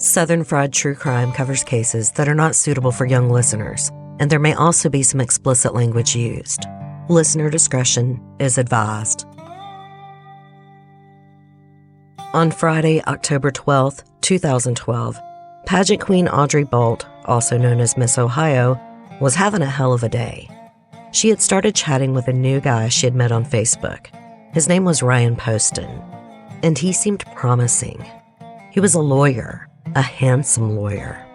Southern Fried True Crime covers cases that are not suitable for young listeners, and there may also be some explicit language used. Listener discretion is advised. On Friday, October 12, 2012, pageant queen Audrey Bolt, also known as Miss Ohio, was having a hell of a day. She had started chatting with a new guy she had met on Facebook. His name was Ryan Poston, and he seemed promising. He was a lawyer, a handsome lawyer.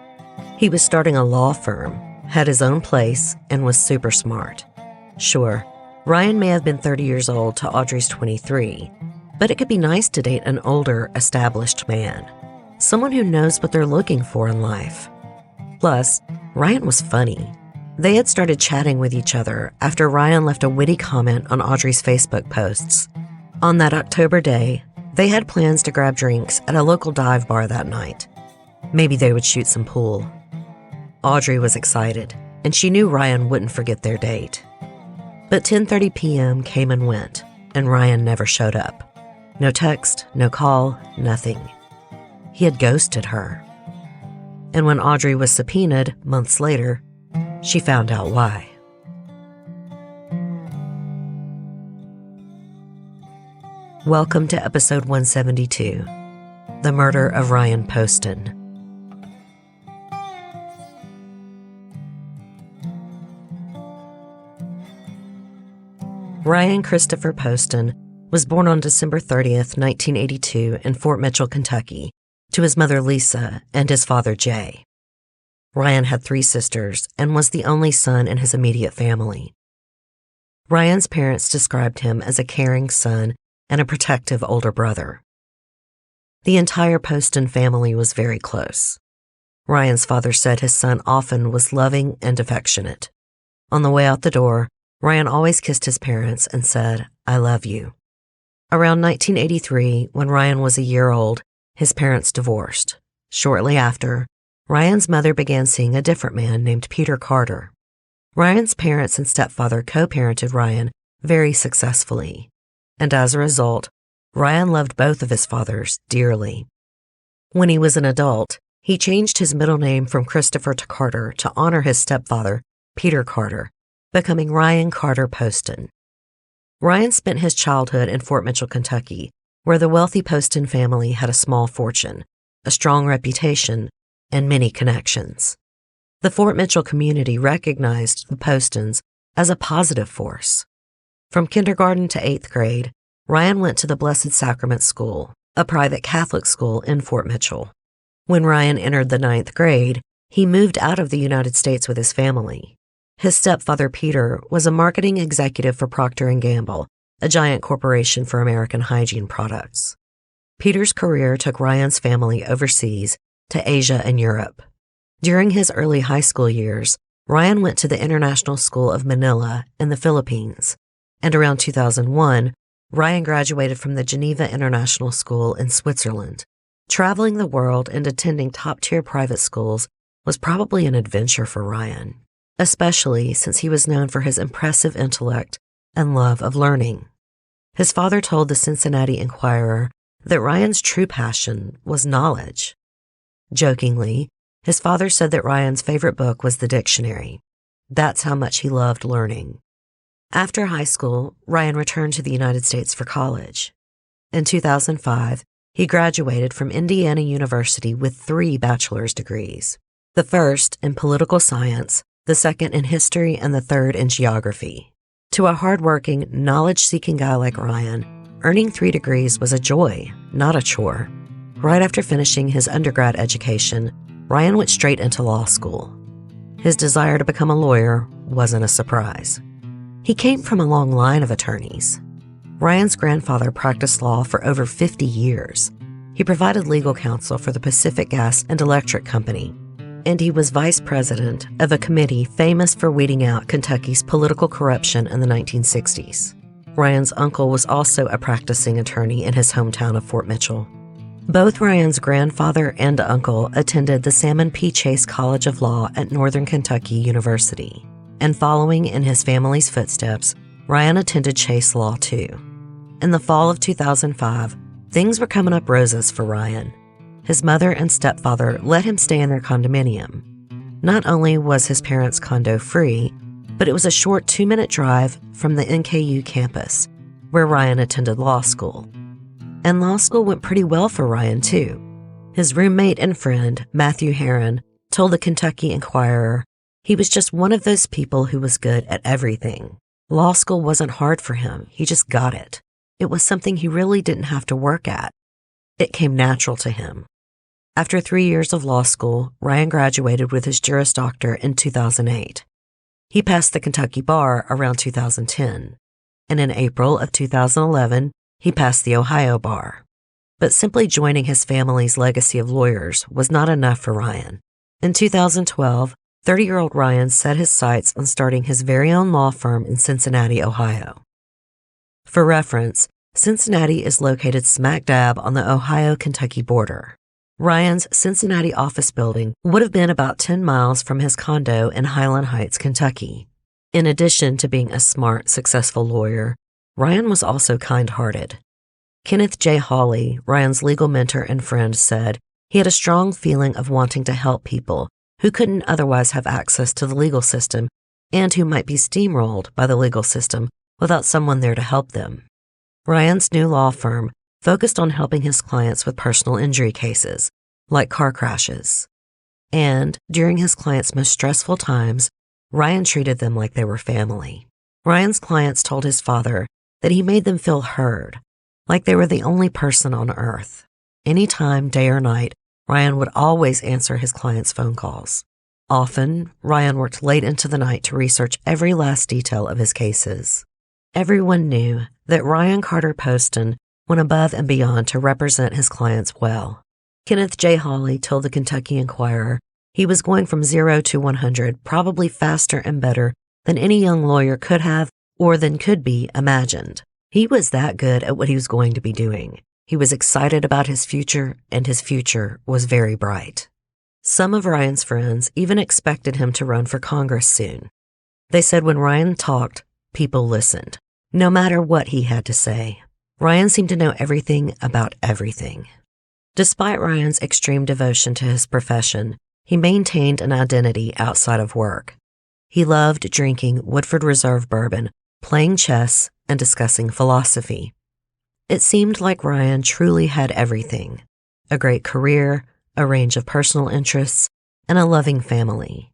He was starting a law firm, had his own place, and was super smart. Sure, Ryan may have been 30 years old to Audrey's 23, but it could be nice to date an older, established man, someone who knows what they're looking for in life. Plus, Ryan was funny. They had started chatting with each other after Ryan left a witty comment on Audrey's Facebook posts. On that October day, they had plans to grab drinks at a local dive bar that night. Maybe they would shoot some pool. Audrey was excited, and she knew Ryan wouldn't forget their date. But 10:30 p.m. came and went, and Ryan never showed up. No text, no call, nothing. He had ghosted her. And when Audrey was subpoenaed months later, she found out why. Welcome to episode 172, The Murder of Ryan Poston. Ryan Christopher Poston was born on December 30th, 1982 in Fort Mitchell, Kentucky, to his mother Lisa and his father Jay. Ryan had 3 sisters and was the only son in his immediate family. Ryan's parents described him as a caring son and a protective older brother. The entire Poston family was very close. Ryan's father said his son often was loving and affectionate. On the way out the door, Ryan always kissed his parents and said, "I love you." Around 1983, when Ryan was a year old, his parents divorced. Shortly after, Ryan's mother began seeing a different man named Peter Carter. Ryan's parents and stepfather co-parented Ryan very successfully, and as a result, Ryan loved both of his fathers dearly. When he was an adult, he changed his middle name from Christopher to Carter to honor his stepfather, Peter Carter, becoming Ryan Carter Poston. Ryan spent his childhood in Fort Mitchell, Kentucky, where the wealthy Poston family had a small fortune, a strong reputation, and many connections. The Fort Mitchell community recognized the Postons as a positive force. From kindergarten to 8th grade, Ryan went to the Blessed Sacrament School, a private Catholic school in Fort Mitchell. When Ryan entered the 9th grade, he moved out of the United States with his family. His stepfather, Peter, was a marketing executive for Procter & Gamble, a giant corporation for American hygiene products. Peter's career took Ryan's family overseas to Asia and Europe. During his early high school years, Ryan went to the International School of Manila in the Philippines, and around 2001, Ryan graduated from the Geneva International School in Switzerland. Traveling the world and attending top-tier private schools was probably an adventure for Ryan, especially since he was known for his impressive intellect and love of learning. His father told the Cincinnati Enquirer that Ryan's true passion was knowledge. Jokingly, his father said that Ryan's favorite book was the dictionary. That's how much he loved learning. After high school, Ryan returned to the United States for college. In 2005, he graduated from Indiana University with 3 bachelor's degrees, the first in political science, the second in history, and the third in geography. To a hardworking, knowledge-seeking guy like Ryan, earning 3 degrees was a joy, not a chore. Right after finishing his undergrad education, Ryan went straight into law school. His desire to become a lawyer wasn't a surprise. He came from a long line of attorneys. Ryan's grandfather practiced law for over 50 years. He provided legal counsel for the Pacific Gas and Electric Company, and he was vice president of a committee famous for weeding out Kentucky's political corruption in the 1960s. Ryan's uncle was also a practicing attorney in his hometown of Fort Mitchell. Both Ryan's grandfather and uncle attended the Salmon P. Chase College of Law at Northern Kentucky University, and following in his family's footsteps, Ryan attended Chase Law too. In the fall of 2005, things were coming up roses for Ryan. his mother and stepfather let him stay in their condominium. Not only was his parents' condo free, but it was a short 2-minute drive from the NKU campus, where Ryan attended law school. And law school went pretty well for Ryan, too. His roommate and friend, Matthew Herron, told the Kentucky Enquirer he was just one of those people who was good at everything. Law school wasn't hard for him, he just got it. It was something he really didn't have to work at. It came natural to him. After 3 years of law school, Ryan graduated with his Juris Doctor in 2008. He passed the Kentucky bar around 2010, and in April of 2011, he passed the Ohio bar. But simply joining his family's legacy of lawyers was not enough for Ryan. In 2012, 30-year-old Ryan set his sights on starting his very own law firm in Cincinnati, Ohio. For reference, Cincinnati is located smack dab on the Ohio-Kentucky border. Ryan's Cincinnati office building would have been about 10 miles from his condo in Highland Heights, Kentucky. In addition to being a smart, successful lawyer, Ryan was also kind-hearted. Kenneth J. Hawley, Ryan's legal mentor and friend, said he had a strong feeling of wanting to help people who couldn't otherwise have access to the legal system and who might be steamrolled by the legal system without someone there to help them. Ryan's new law firm focused on helping his clients with personal injury cases, like car crashes. And during his clients' most stressful times, Ryan treated them like they were family. Ryan's clients told his father that he made them feel heard, like they were the only person on earth. Anytime, day or night, Ryan would always answer his clients' phone calls. Often, Ryan worked late into the night to research every last detail of his cases. Everyone knew that Ryan Carter Poston went above and beyond to represent his clients well. Kenneth J. Hawley told the Kentucky Enquirer he was going from 0 to 100 probably faster and better than any young lawyer could have or than could be imagined. He was that good at what he was going to be doing. He was excited about his future, and his future was very bright. Some of Ryan's friends even expected him to run for Congress soon. They said when Ryan talked, people listened, no matter what he had to say. Ryan seemed to know everything about everything. Despite Ryan's extreme devotion to his profession, he maintained an identity outside of work. He loved drinking Woodford Reserve bourbon, playing chess, and discussing philosophy. It seemed like Ryan truly had everything: a great career, a range of personal interests, and a loving family.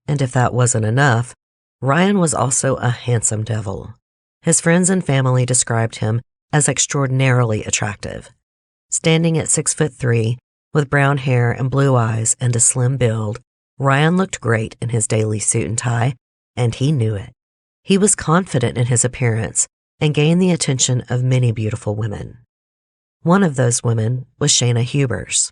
And if that wasn't enough, Ryan was also a handsome devil. His friends and family described him as extraordinarily attractive. Standing at 6'3", with brown hair and blue eyes and a slim build, Ryan looked great in his daily suit and tie, and he knew it. He was confident in his appearance and gained the attention of many beautiful women. One of those women was Shayna Hubers.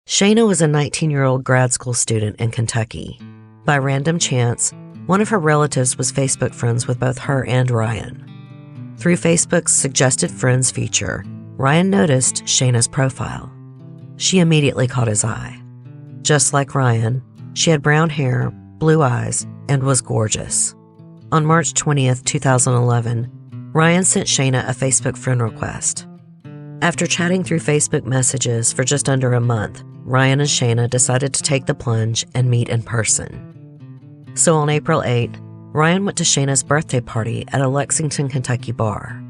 Shayna was a 19-year-old grad school student in Kentucky. By random chance, one of her relatives was Facebook friends with both her and Ryan. Through Facebook's suggested friends feature, Ryan noticed Shayna's profile. She immediately caught his eye. Just like Ryan, she had brown hair, blue eyes, and was gorgeous. On March 20th, 2011, Ryan sent Shayna a Facebook friend request. After chatting through Facebook messages for just under a month, Ryan and Shayna decided to take the plunge and meet in person. So on April 8th, Ryan went to Shayna's birthday party at a Lexington, Kentucky bar.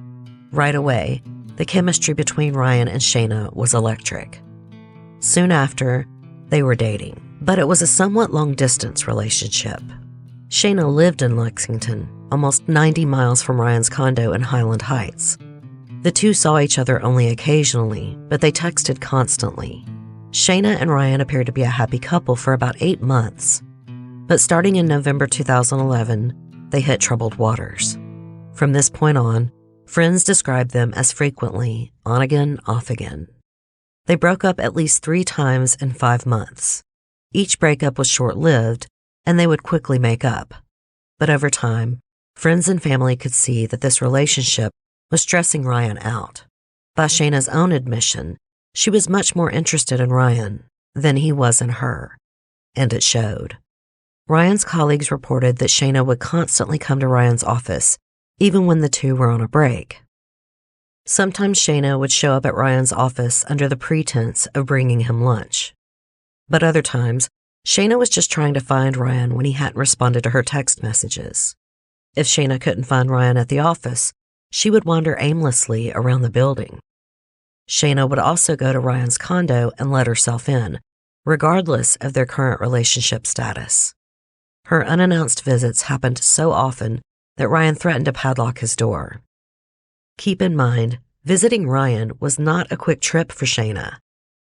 Right away, the chemistry between Ryan and Shayna was electric. Soon after, they were dating, but it was a somewhat long-distance relationship. Shayna lived in Lexington, almost 90 miles from Ryan's condo in Highland Heights. The two saw each other only occasionally, but they texted constantly. Shayna and Ryan appeared to be a happy couple for about 8 months. But starting in November 2011, they hit troubled waters. From this point on, friends described them as frequently on again, off again. They broke up at least 3 times in 5 months. Each breakup was short-lived, and they would quickly make up. But over time, friends and family could see that this relationship was stressing Ryan out. By Shayna's own admission, she was much more interested in Ryan than he was in her, and it showed. Ryan's colleagues reported that Shayna would constantly come to Ryan's office, even when the two were on a break. Sometimes Shayna would show up at Ryan's office under the pretense of bringing him lunch. But other times, Shayna was just trying to find Ryan when he hadn't responded to her text messages. If Shayna couldn't find Ryan at the office, she would wander aimlessly around the building. Shayna would also go to Ryan's condo and let herself in, regardless of their current relationship status. Her unannounced visits happened so often that Ryan threatened to padlock his door. Keep in mind, visiting Ryan was not a quick trip for Shayna.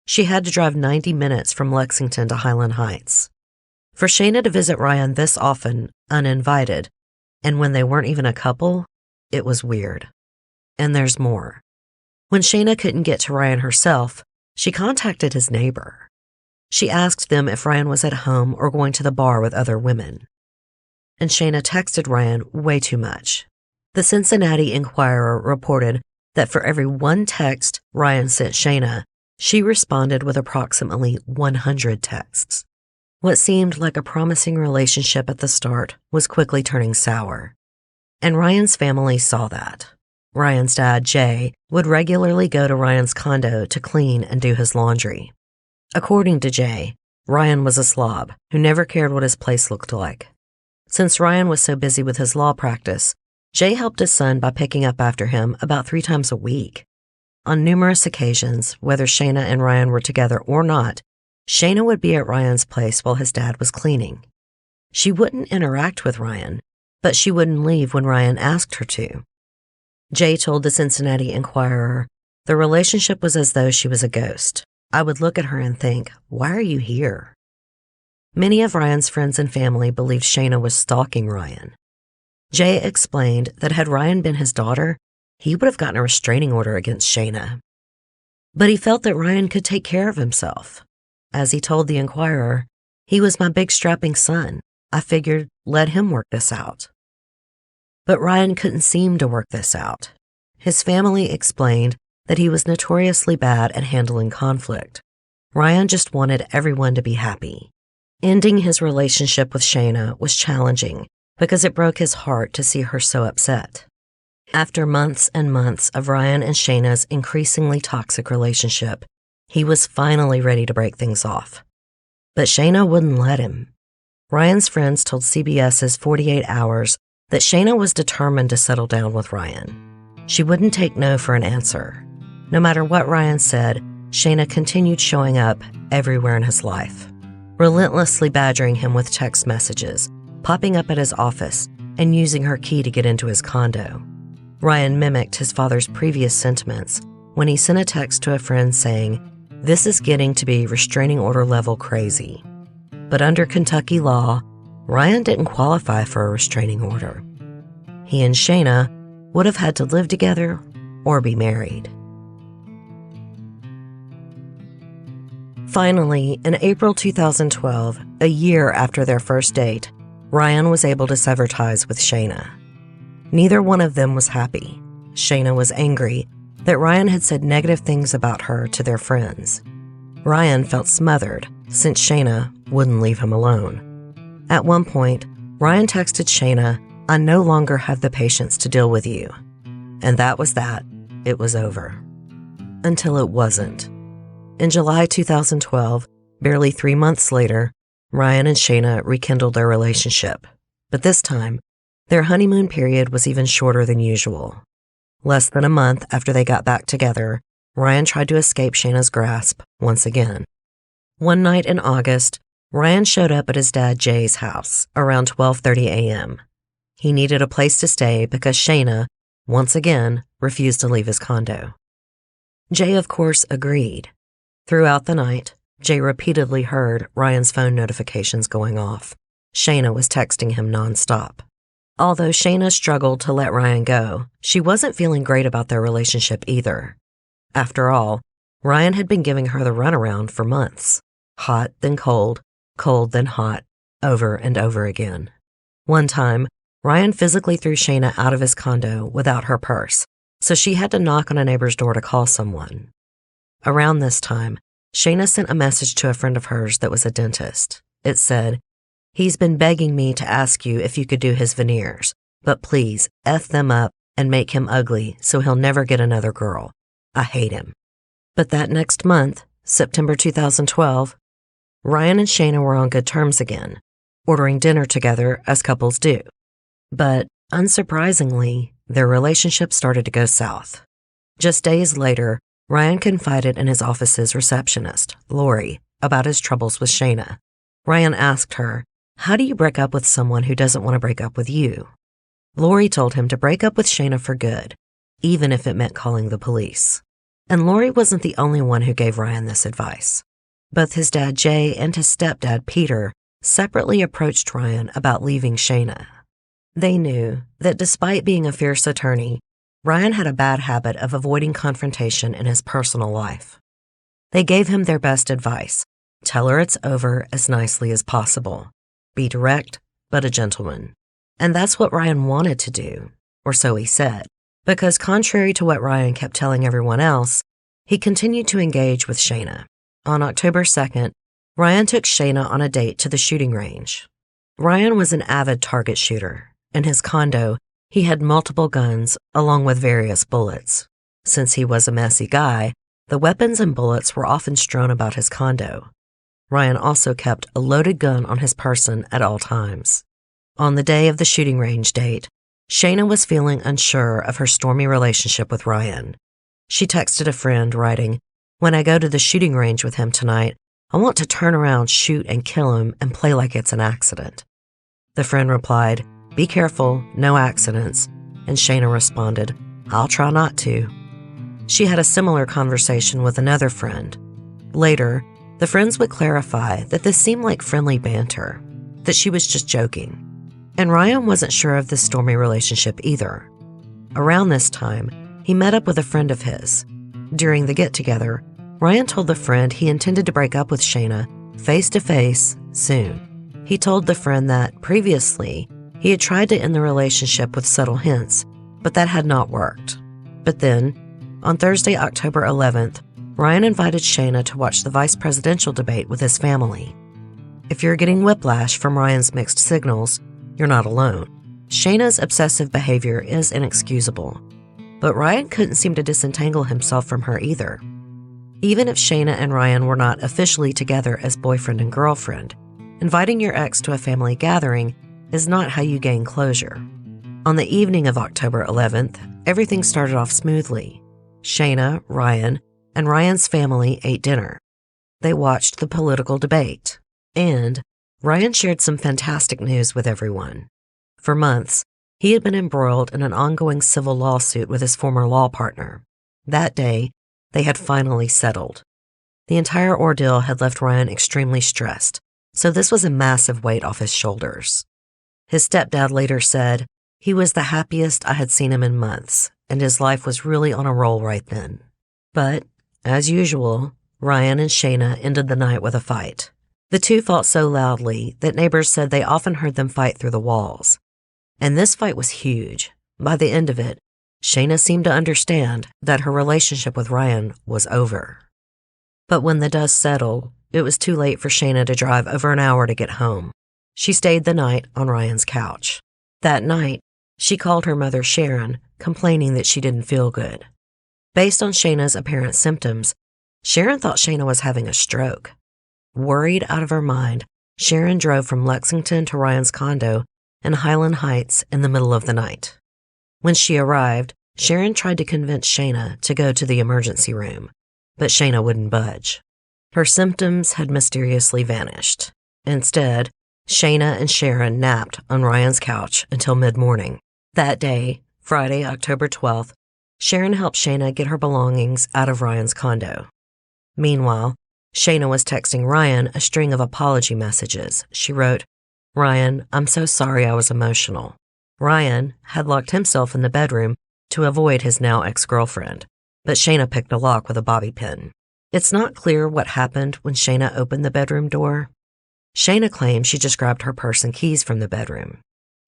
She had to drive 90 minutes from Lexington to Highland Heights. For Shayna to visit Ryan this often, uninvited, and when they weren't even a couple, it was weird. And there's more. When Shayna couldn't get to Ryan herself, she contacted his neighbor. She asked them if Ryan was at home or going to the bar with other women. And Shayna texted Ryan way too much. The Cincinnati Enquirer reported that for every one text Ryan sent Shayna, she responded with approximately 100 texts. What seemed like a promising relationship at the start was quickly turning sour. And Ryan's family saw that. Ryan's dad, Jay, would regularly go to Ryan's condo to clean and do his laundry. According to Jay, Ryan was a slob who never cared what his place looked like. Since Ryan was so busy with his law practice, Jay helped his son by picking up after him about 3 times a week. On numerous occasions, whether Shayna and Ryan were together or not, Shayna would be at Ryan's place while his dad was cleaning. She wouldn't interact with Ryan, but she wouldn't leave when Ryan asked her to. Jay told the Cincinnati Enquirer, "The relationship was as though she was a ghost. I would look at her and think, why are you here?" Many of Ryan's friends and family believed Shayna was stalking Ryan. Jay explained that had Ryan been his daughter, he would have gotten a restraining order against Shayna. But he felt that Ryan could take care of himself. As he told the Enquirer, "He was my big strapping son. I figured, let him work this out." But Ryan couldn't seem to work this out. His family explained that he was notoriously bad at handling conflict. Ryan just wanted everyone to be happy. Ending his relationship with Shayna was challenging because it broke his heart to see her so upset. After months and months of Ryan and Shayna's increasingly toxic relationship, he was finally ready to break things off. But Shayna wouldn't let him. Ryan's friends told CBS's 48 Hours that Shayna was determined to settle down with Ryan. She wouldn't take no for an answer. No matter what Ryan said, Shayna continued showing up everywhere in his life, relentlessly badgering him with text messages, popping up at his office, and using her key to get into his condo. Ryan mimicked his father's previous sentiments when he sent a text to a friend saying, "This is getting to be restraining order level crazy." But under Kentucky law, Ryan didn't qualify for a restraining order. He and Shayna would have had to live together or be married. Finally, in April 2012, a year after their first date, Ryan was able to sever ties with Shayna. Neither one of them was happy. Shayna was angry that Ryan had said negative things about her to their friends. Ryan felt smothered since Shayna wouldn't leave him alone. At one point, Ryan texted Shayna, "I no longer have the patience to deal with you." And that was that. It was over. Until it wasn't. In July 2012, barely 3 months later, Ryan and Shayna rekindled their relationship. But this time, their honeymoon period was even shorter than usual. Less than a month after they got back together, Ryan tried to escape Shayna's grasp once again. One night in August, Ryan showed up at his dad Jay's house around 12:30 a.m. He needed a place to stay because Shayna, once again, refused to leave his condo. Jay, of course, agreed. Throughout the night, Jay repeatedly heard Ryan's phone notifications going off. Shayna was texting him nonstop. Although Shayna struggled to let Ryan go, she wasn't feeling great about their relationship either. After all, Ryan had been giving her the runaround for months. Hot, then cold, cold, then hot, over and over again. One time, Ryan physically threw Shayna out of his condo without her purse, so she had to knock on a neighbor's door to call someone. Around this time, Shayna sent a message to a friend of hers that was a dentist. It said, "He's been begging me to ask you if you could do his veneers, but please, F them up and make him ugly so he'll never get another girl. I hate him. But that next month, September 2012, Ryan and Shayna were on good terms again, ordering dinner together as couples do. But, unsurprisingly, their relationship started to go south. Just days later, Ryan confided in his office's receptionist, Lori, about his troubles with Shayna. Ryan asked her, "How do you break up with someone who doesn't want to break up with you?" Lori told him to break up with Shayna for good, even if it meant calling the police. And Lori wasn't the only one who gave Ryan this advice. Both his dad Jay and his stepdad Peter separately approached Ryan about leaving Shayna. They knew that despite being a fierce attorney, Ryan had a bad habit of avoiding confrontation in his personal life. They gave him their best advice: tell her it's over as nicely as possible. Be direct, but a gentleman. And that's what Ryan wanted to do, or so he said, because contrary to what Ryan kept telling everyone else, he continued to engage with Shayna. On October 2nd, Ryan took Shayna on a date to the shooting range. Ryan was an avid target shooter. In his condo, he had multiple guns along with various bullets. Since he was a messy guy, the weapons and bullets were often strewn about his condo. Ryan also kept a loaded gun on his person at all times. On the day of the shooting range date, Shayna was feeling unsure of her stormy relationship with Ryan. She texted a friend, writing, "When I go to the shooting range with him tonight, I want to turn around, shoot, and kill him and play like it's an accident." The friend replied, "Be careful, no accidents," and Shayna responded, "I'll try not to." She had a similar conversation with another friend. Later, the friends would clarify that this seemed like friendly banter, that she was just joking. And Ryan wasn't sure of this stormy relationship either. Around this time, he met up with a friend of his. During the get-together, Ryan told the friend he intended to break up with Shayna face-to-face soon. He told the friend that, previously, he had tried to end the relationship with subtle hints, but that had not worked. But then, on Thursday, October 11th, Ryan invited Shayna to watch the vice presidential debate with his family. If you're getting whiplash from Ryan's mixed signals, you're not alone. Shayna's obsessive behavior is inexcusable, but Ryan couldn't seem to disentangle himself from her either. Even if Shayna and Ryan were not officially together as boyfriend and girlfriend, inviting your ex to a family gathering is not how you gain closure. On the evening of October 11th, everything started off smoothly. Shayna, Ryan, and Ryan's family ate dinner. They watched the political debate, and Ryan shared some fantastic news with everyone. For months, he had been embroiled in an ongoing civil lawsuit with his former law partner. That day, they had finally settled. The entire ordeal had left Ryan extremely stressed, so this was a massive weight off his shoulders. His stepdad later said, "He was the happiest I had seen him in months, and his life was really on a roll right then." But, as usual, Ryan and Shayna ended the night with a fight. The two fought so loudly that neighbors said they often heard them fight through the walls. And this fight was huge. By the end of it, Shayna seemed to understand that her relationship with Ryan was over. But when the dust settled, it was too late for Shayna to drive over an hour to get home. She stayed the night on Ryan's couch. That night, she called her mother Sharon, complaining that she didn't feel good. Based on Shayna's apparent symptoms, Sharon thought Shayna was having a stroke. Worried out of her mind, Sharon drove from Lexington to Ryan's condo in Highland Heights in the middle of the night. When she arrived, Sharon tried to convince Shayna to go to the emergency room, but Shayna wouldn't budge. Her symptoms had mysteriously vanished. Instead, Shayna and Sharon napped on Ryan's couch until mid-morning. That day, Friday, October 12th, Sharon helped Shayna get her belongings out of Ryan's condo. Meanwhile, Shayna was texting Ryan a string of apology messages. She wrote, "Ryan, I'm so sorry I was emotional." Ryan had locked himself in the bedroom to avoid his now ex-girlfriend, but Shayna picked the lock with a bobby pin. It's not clear what happened when Shayna opened the bedroom door. Shayna claimed she just grabbed her purse and keys from the bedroom.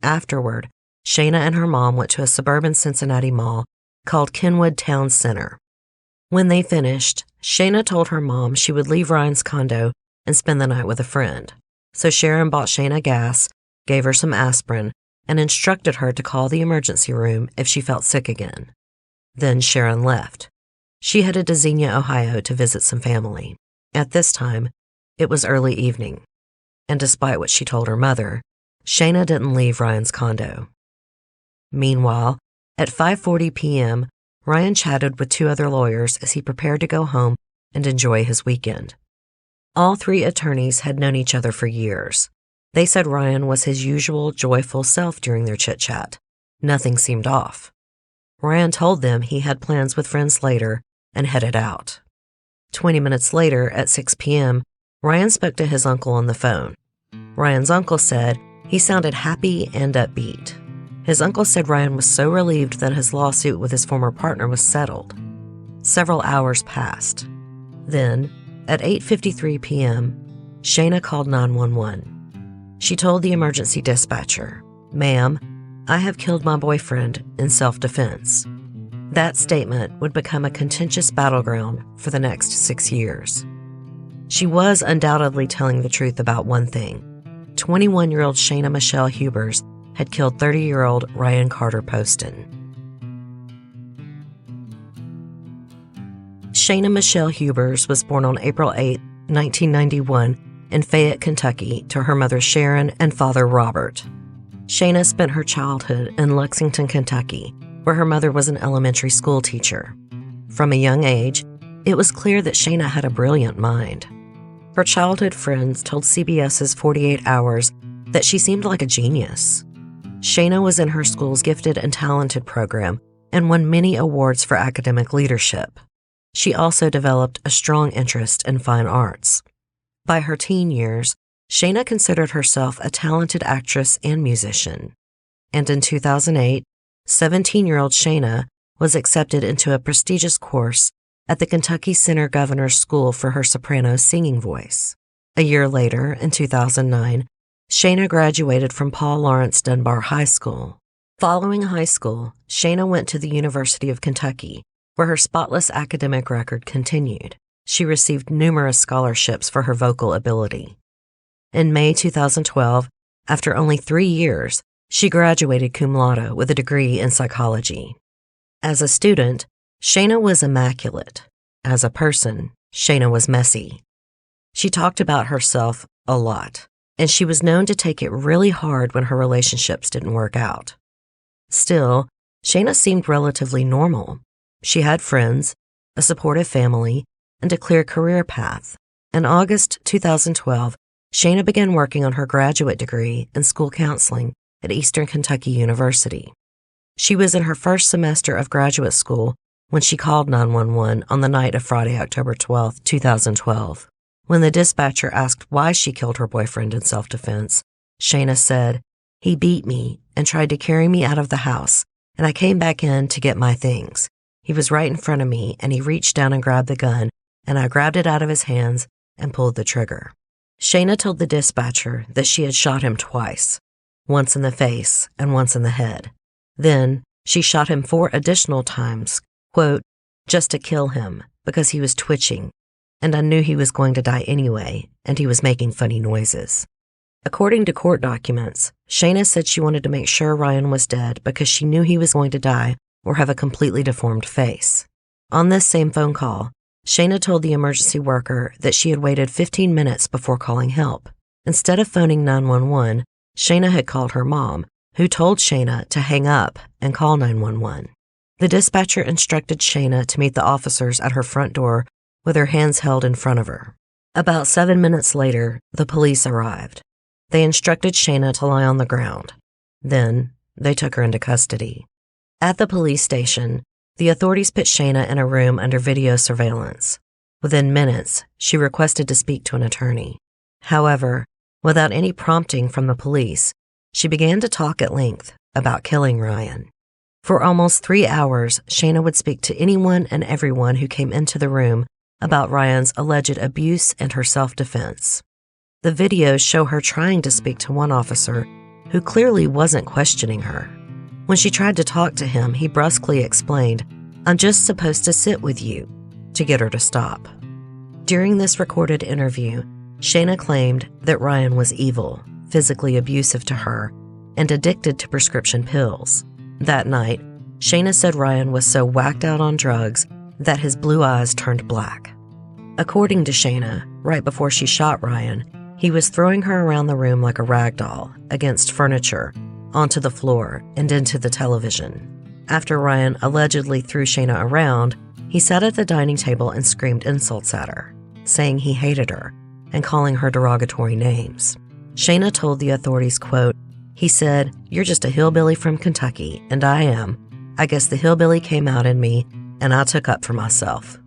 Afterward, Shayna and her mom went to a suburban Cincinnati mall called Kenwood Town Center. When they finished, Shayna told her mom she would leave Ryan's condo and spend the night with a friend. So Sharon bought Shayna gas, gave her some aspirin, and instructed her to call the emergency room if she felt sick again. Then Sharon left. She headed to Xenia, Ohio to visit some family. At this time, it was early evening, and despite what she told her mother, Shayna didn't leave Ryan's condo. Meanwhile, at 5:40 p.m., Ryan chatted with 2 other lawyers as he prepared to go home and enjoy his weekend. All 3 attorneys had known each other for years. They said Ryan was his usual joyful self during their chit-chat. Nothing seemed off. Ryan told them he had plans with friends later and headed out. 20 minutes later, at 6 p.m., Ryan spoke to his uncle on the phone. Ryan's uncle said he sounded happy and upbeat. His uncle said Ryan was so relieved that his lawsuit with his former partner was settled. Several hours passed. Then, at 8:53 p.m., Shayna called 911. She told the emergency dispatcher, "Ma'am, I have killed my boyfriend in self-defense." That statement would become a contentious battleground for the next 6 years. She was undoubtedly telling the truth about one thing. 21-year-old Shayna Michelle Hubers had killed 30-year-old Ryan Carter Poston. Shayna Michelle Hubers was born on April 8, 1991, in Fayette, Kentucky, to her mother Sharon and father Robert. Shayna spent her childhood in Lexington, Kentucky, where her mother was an elementary school teacher. From a young age, it was clear that Shayna had a brilliant mind. Her childhood friends told CBS's 48 Hours that she seemed like a genius. Shayna was in her school's Gifted and Talented program and won many awards for academic leadership. She also developed a strong interest in fine arts. By her teen years, Shayna considered herself a talented actress and musician. And in 2008, 17-year-old Shayna was accepted into a prestigious course at the Kentucky Center Governor's School for her soprano singing voice. A year later, in 2009, Shayna graduated from Paul Laurence Dunbar High School. Following high school, Shayna went to the University of Kentucky, where her spotless academic record continued. She received numerous scholarships for her vocal ability. In May 2012, after only 3 years, she graduated cum laude with a degree in psychology. As a student, Shayna was immaculate. As a person, Shayna was messy. She talked about herself a lot, and she was known to take it really hard when her relationships didn't work out. Still, Shayna seemed relatively normal. She had friends, a supportive family, and a clear career path. In August 2012, Shayna began working on her graduate degree in school counseling at Eastern Kentucky University. She was in her first semester of graduate school when she called 911 on the night of Friday, October 12, 2012. When the dispatcher asked why she killed her boyfriend in self-defense, Shayna said, "He beat me and tried to carry me out of the house, and I came back in to get my things. He was right in front of me, and he reached down and grabbed the gun, and I grabbed it out of his hands and pulled the trigger." Shayna told the dispatcher that she had shot him twice, once in the face and once in the head. Then she shot him 4 additional times, quote, "just to kill him because he was twitching, and I knew he was going to die anyway, and he was making funny noises." According to court documents, Shayna said she wanted to make sure Ryan was dead because she knew he was going to die or have a completely deformed face. On this same phone call, Shayna told the emergency worker that she had waited 15 minutes before calling help. Instead of phoning 911, Shayna had called her mom, who told Shayna to hang up and call 911. The dispatcher instructed Shayna to meet the officers at her front door with her hands held in front of her. About 7 minutes later, the police arrived. They instructed Shayna to lie on the ground. Then, they took her into custody. At the police station, the authorities put Shayna in a room under video surveillance. Within minutes, she requested to speak to an attorney. However, without any prompting from the police, she began to talk at length about killing Ryan. For almost 3 hours, Shayna would speak to anyone and everyone who came into the room about Ryan's alleged abuse and her self-defense. The videos show her trying to speak to one officer who clearly wasn't questioning her. When she tried to talk to him, he brusquely explained, "I'm just supposed to sit with you," to get her to stop. During this recorded interview, Shayna claimed that Ryan was evil, physically abusive to her, and addicted to prescription pills. That night, Shayna said Ryan was so whacked out on drugs that his blue eyes turned black. According to Shayna, right before she shot Ryan, he was throwing her around the room like a rag doll, against furniture, onto the floor, and into the television. After Ryan allegedly threw Shayna around, he sat at the dining table and screamed insults at her, saying he hated her and calling her derogatory names. Shayna told the authorities, quote, "He said, 'You're just a hillbilly from Kentucky,' and I am. I guess the hillbilly came out in me, and I took up for myself."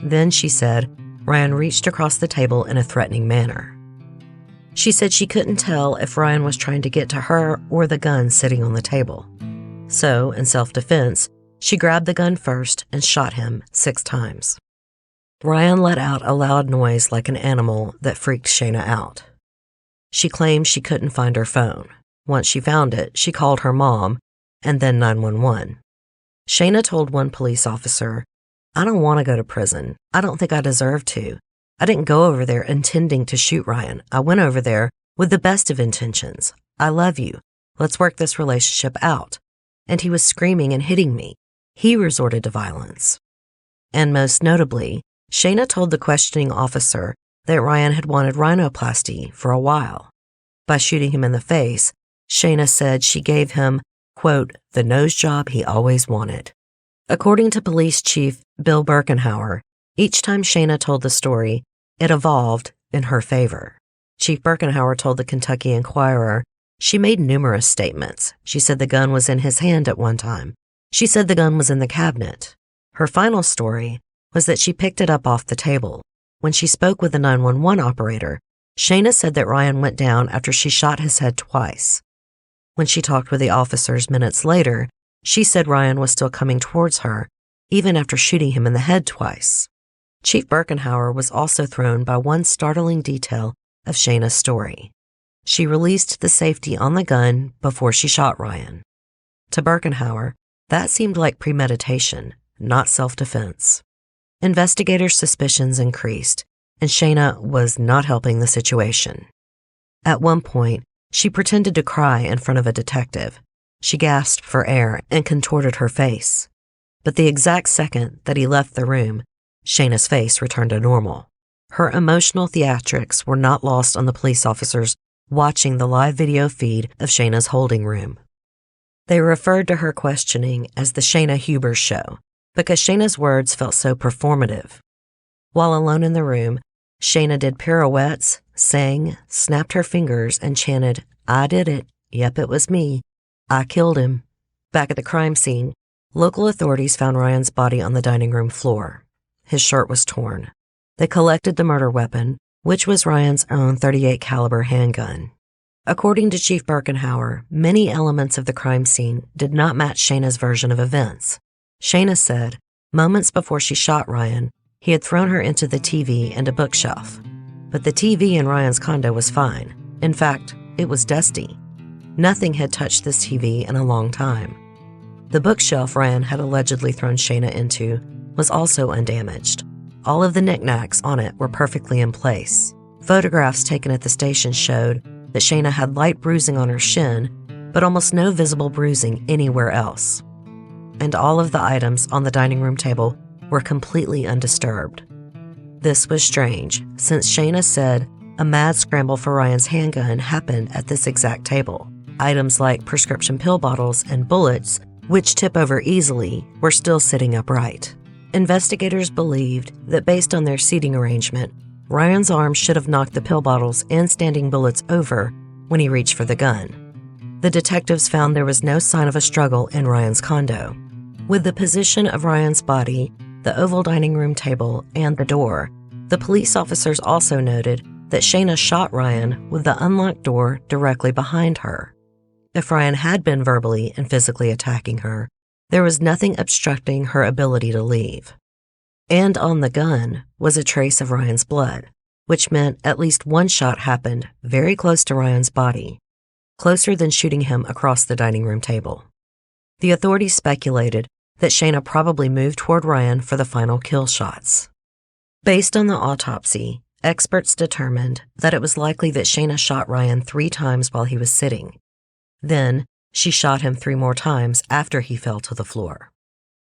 Then, she said, Ryan reached across the table in a threatening manner. She said she couldn't tell if Ryan was trying to get to her or the gun sitting on the table. So, in self-defense, she grabbed the gun first and shot him 6 times. Ryan let out a loud noise like an animal that freaked Shayna out. She claimed she couldn't find her phone. Once she found it, she called her mom and then 911. Shayna told one police officer, "I don't want to go to prison. I don't think I deserve to. I didn't go over there intending to shoot Ryan. I went over there with the best of intentions. I love you. Let's work this relationship out. And he was screaming and hitting me. He resorted to violence." And most notably, Shayna told the questioning officer that Ryan had wanted rhinoplasty for a while. By shooting him in the face, Shayna said she gave him, quote, "the nose job he always wanted." According to Police Chief Bill Birkenhauer, each time Shayna told the story, it evolved in her favor. Chief Birkenhauer told the Kentucky Enquirer she made numerous statements. She said the gun was in his hand at one time. She said the gun was in the cabinet. Her final story was that she picked it up off the table. When she spoke with the 911 operator, Shayna said that Ryan went down after she shot his head twice. When she talked with the officers minutes later, she said Ryan was still coming towards her, even after shooting him in the head twice. Chief Birkenhauer was also thrown by one startling detail of Shayna's story. She released the safety on the gun before she shot Ryan. To Birkenhauer, that seemed like premeditation, not self-defense. Investigators' suspicions increased, and Shayna was not helping the situation. At one point, she pretended to cry in front of a detective. She gasped for air and contorted her face. But the exact second that he left the room, Shayna's face returned to normal. Her emotional theatrics were not lost on the police officers watching the live video feed of Shayna's holding room. They referred to her questioning as the Shayna Hubers show because Shayna's words felt so performative. While alone in the room, Shayna did pirouettes, sang, snapped her fingers, and chanted, "I did it. Yep, it was me. I killed him." Back at the crime scene, local authorities found Ryan's body on the dining room floor. His shirt was torn. They collected the murder weapon, which was Ryan's own .38 caliber handgun. According to Chief Birkenhauer, many elements of the crime scene did not match Shayna's version of events. Shayna said, moments before she shot Ryan, he had thrown her into the TV and a bookshelf. But the TV in Ryan's condo was fine. In fact, it was dusty. Nothing had touched this TV in a long time. The bookshelf Ryan had allegedly thrown Shayna into was also undamaged. All of the knickknacks on it were perfectly in place. Photographs taken at the station showed that Shayna had light bruising on her shin, but almost no visible bruising anywhere else. And all of the items on the dining room table were completely undisturbed. This was strange, since Shayna said a mad scramble for Ryan's handgun happened at this exact table. Items like prescription pill bottles and bullets, which tip over easily, were still sitting upright. Investigators believed that based on their seating arrangement, Ryan's arm should have knocked the pill bottles and standing bullets over when he reached for the gun. The detectives found there was no sign of a struggle in Ryan's condo. With the position of Ryan's body, the oval dining room table, and the door, the police officers also noted that Shayna shot Ryan with the unlocked door directly behind her. If Ryan had been verbally and physically attacking her, there was nothing obstructing her ability to leave. And on the gun was a trace of Ryan's blood, which meant at least one shot happened very close to Ryan's body, closer than shooting him across the dining room table. The authorities speculated that Shayna probably moved toward Ryan for the final kill shots. Based on the autopsy, experts determined that it was likely that Shayna shot Ryan 3 times while he was sitting. Then, she shot him 3 more times after he fell to the floor.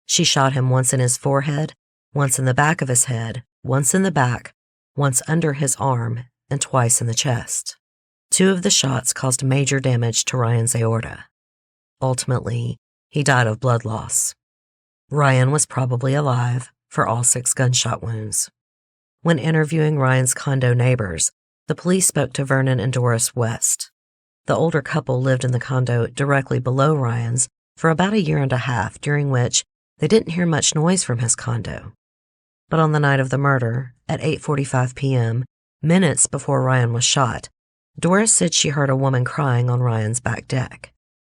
She shot him once in his forehead, once in the back of his head, once in the back, once under his arm, and twice in the chest. 2 of the shots caused major damage to Ryan's aorta. Ultimately, he died of blood loss. Ryan was probably alive for all 6 gunshot wounds. When interviewing Ryan's condo neighbors, the police spoke to Vernon and Doris West. The older couple lived in the condo directly below Ryan's for about 1.5 years, during which they didn't hear much noise from his condo. But on the night of the murder, at 8:45 p.m., minutes before Ryan was shot, Doris said she heard a woman crying on Ryan's back deck.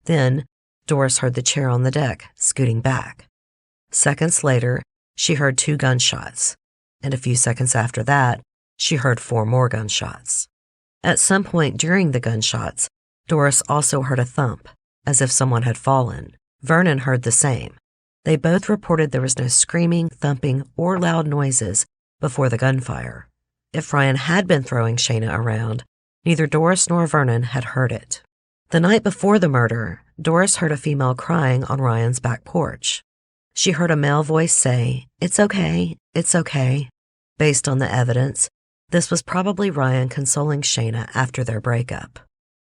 Then, Doris heard the chair on the deck scooting back. Seconds later, she heard 2 gunshots, and a few seconds after that, she heard 4 more gunshots. At some point during the gunshots, Doris also heard a thump, as if someone had fallen. Vernon heard the same. They both reported there was no screaming, thumping, or loud noises before the gunfire. If Ryan had been throwing Shayna around, neither Doris nor Vernon had heard it. The night before the murder, Doris heard a female crying on Ryan's back porch. She heard a male voice say, "It's okay, it's okay." Based on the evidence, this was probably Ryan consoling Shayna after their breakup.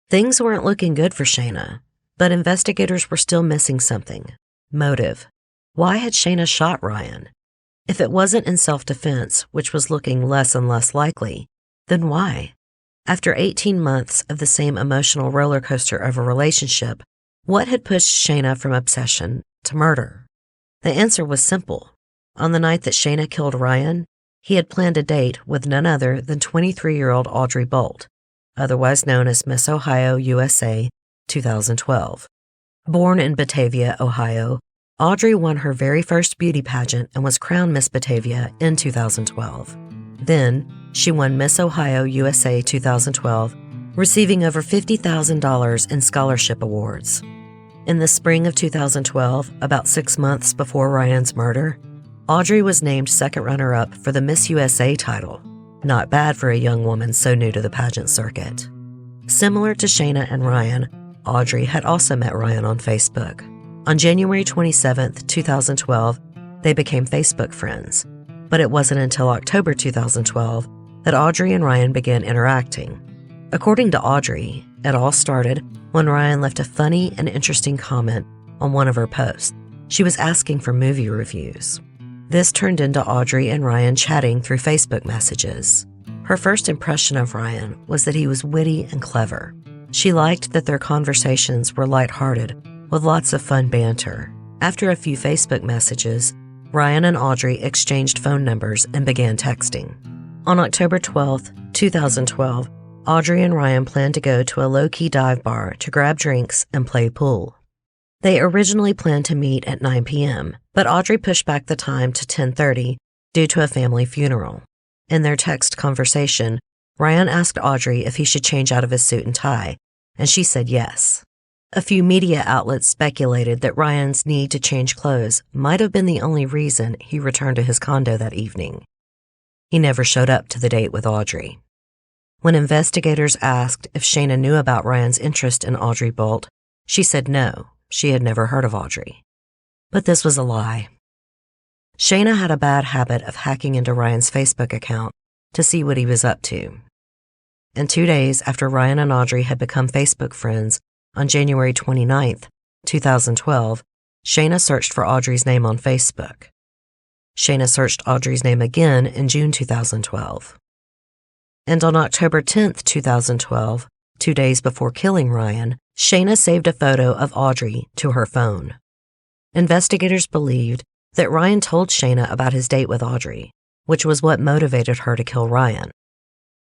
Things weren't looking good for Shayna, but investigators were still missing something. Motive. Why had Shayna shot Ryan? If it wasn't in self-defense, which was looking less and less likely, then why? After 18 months of the same emotional roller coaster of a relationship, what had pushed Shayna from obsession to murder? The answer was simple. On the night that Shayna killed Ryan, he had planned a date with none other than 23-year-old Audrey Bolt, otherwise known as Miss Ohio USA 2012. Born in Batavia, Ohio, Audrey won her very first beauty pageant and was crowned Miss Batavia in 2012. Then, she won Miss Ohio USA 2012, receiving over $50,000 in scholarship awards. In the spring of 2012, about 6 months before Ryan's murder, Audrey was named second runner-up for the Miss USA title. Not bad for a young woman so new to the pageant circuit. Similar to Shayna and Ryan, Audrey had also met Ryan on Facebook. On January 27, 2012, they became Facebook friends, but it wasn't until October 2012 that Audrey and Ryan began interacting. According to Audrey, it all started when Ryan left a funny and interesting comment on one of her posts. She was asking for movie reviews. This turned into Audrey and Ryan chatting through Facebook messages. Her first impression of Ryan was that he was witty and clever. She liked that their conversations were lighthearted, with lots of fun banter. After a few Facebook messages, Ryan and Audrey exchanged phone numbers and began texting. On October 12, 2012, Audrey and Ryan planned to go to a low-key dive bar to grab drinks and play pool. They originally planned to meet at 9 p.m., but Audrey pushed back the time to 10:30 due to a family funeral. In their text conversation, Ryan asked Audrey if he should change out of his suit and tie, and she said yes. A few media outlets speculated that Ryan's need to change clothes might have been the only reason he returned to his condo that evening. He never showed up to the date with Audrey. When investigators asked if Shayna knew about Ryan's interest in Audrey Bolt, she said no, she had never heard of Audrey. But this was a lie. Shayna had a bad habit of hacking into Ryan's Facebook account to see what he was up to. And 2 days after Ryan and Audrey had become Facebook friends, on January 29, 2012, Shayna searched for Audrey's name on Facebook. Shayna searched Audrey's name again in June 2012. And on October 10, 2012, 2 days before killing Ryan, Shayna saved a photo of Audrey to her phone. Investigators believed that Ryan told Shayna about his date with Audrey, which was what motivated her to kill Ryan.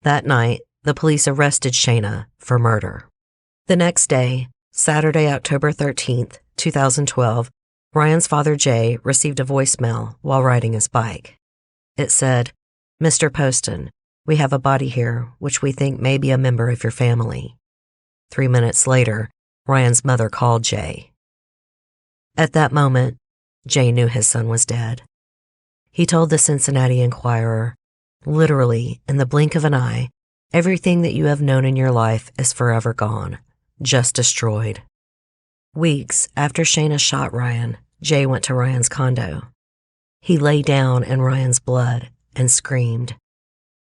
That night, the police arrested Shayna for murder. The next day, Saturday, October 13, 2012, Ryan's father, Jay, received a voicemail while riding his bike. It said, "Mr. Poston, we have a body here which we think may be a member of your family." 3 minutes later, Ryan's mother called Jay. At that moment, Jay knew his son was dead. He told the Cincinnati Enquirer, "Literally, in the blink of an eye, everything that you have known in your life is forever gone. just destroyed. Weeks after Shayna shot Ryan, Jay went to Ryan's condo. He lay down in Ryan's blood and screamed.